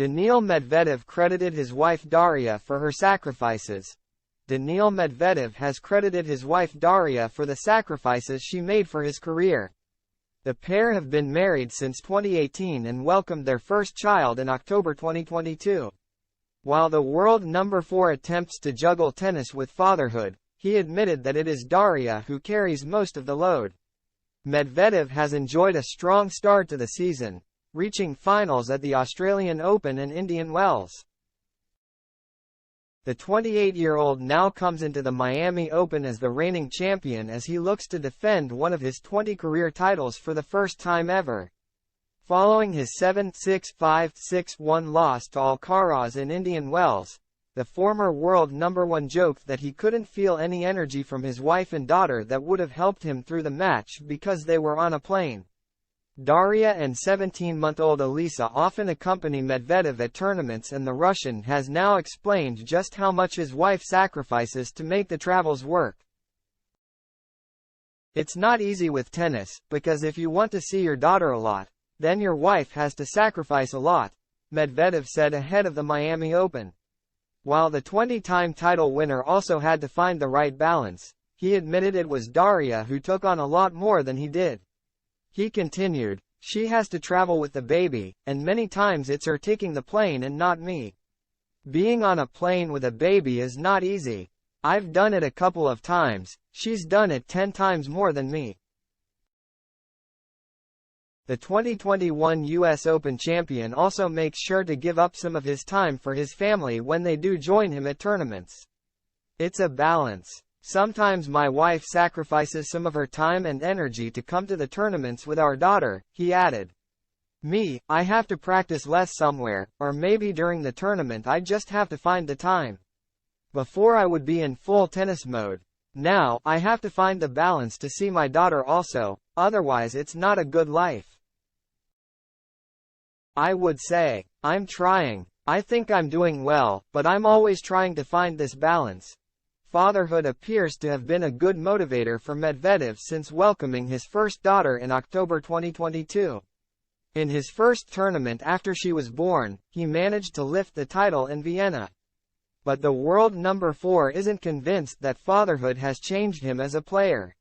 Daniil Medvedev credited his wife Daria for her sacrifices. Daniil Medvedev has credited his wife Daria for the sacrifices she made for his career. The pair have been married since 2018 and welcomed their first child in October 2022. While the world number 4 attempts to juggle tennis with fatherhood, he admitted that it is Daria who carries most of the load. Medvedev has enjoyed a strong start to the season, reaching finals at the Australian Open and Indian Wells. The 28-year-old now comes into the Miami Open as the reigning champion as he looks to defend one of his 20 career titles for the first time ever. Following his 7-6, 5-6-1 loss to Alcaraz in Indian Wells, the former world number 1 joked that he couldn't feel any energy from his wife and daughter that would have helped him through the match because they were on a plane. Daria and 17-month-old Elisa often accompany Medvedev at tournaments, and the Russian has now explained just how much his wife sacrifices to make the travels work. It's not easy with tennis, because if you want to see your daughter a lot, then your wife has to sacrifice a lot, Medvedev said ahead of the Miami Open. While the 20-time title winner also had to find the right balance, he admitted it was Daria who took on a lot more than he did. He continued, "She has to travel with the baby, and many times it's her taking the plane and not me. Being on a plane with a baby is not easy. I've done it a couple of times, she's done it 10 times more than me." The 2021 US Open champion also makes sure to give up some of his time for his family when they do join him at tournaments. "It's a balance. Sometimes my wife sacrifices some of her time and energy to come to the tournaments with our daughter," he added. "Me, I have to practice less somewhere, or maybe during the tournament I just have to find the time. Before I would be in full tennis mode. Now, I have to find the balance to see my daughter also, otherwise it's not a good life. I would say, I'm trying. I think I'm doing well, but I'm always trying to find this balance." Fatherhood appears to have been a good motivator for Medvedev since welcoming his first daughter in October 2022. In his first tournament after she was born, he managed to lift the title in Vienna. But the world number 4 isn't convinced that fatherhood has changed him as a player.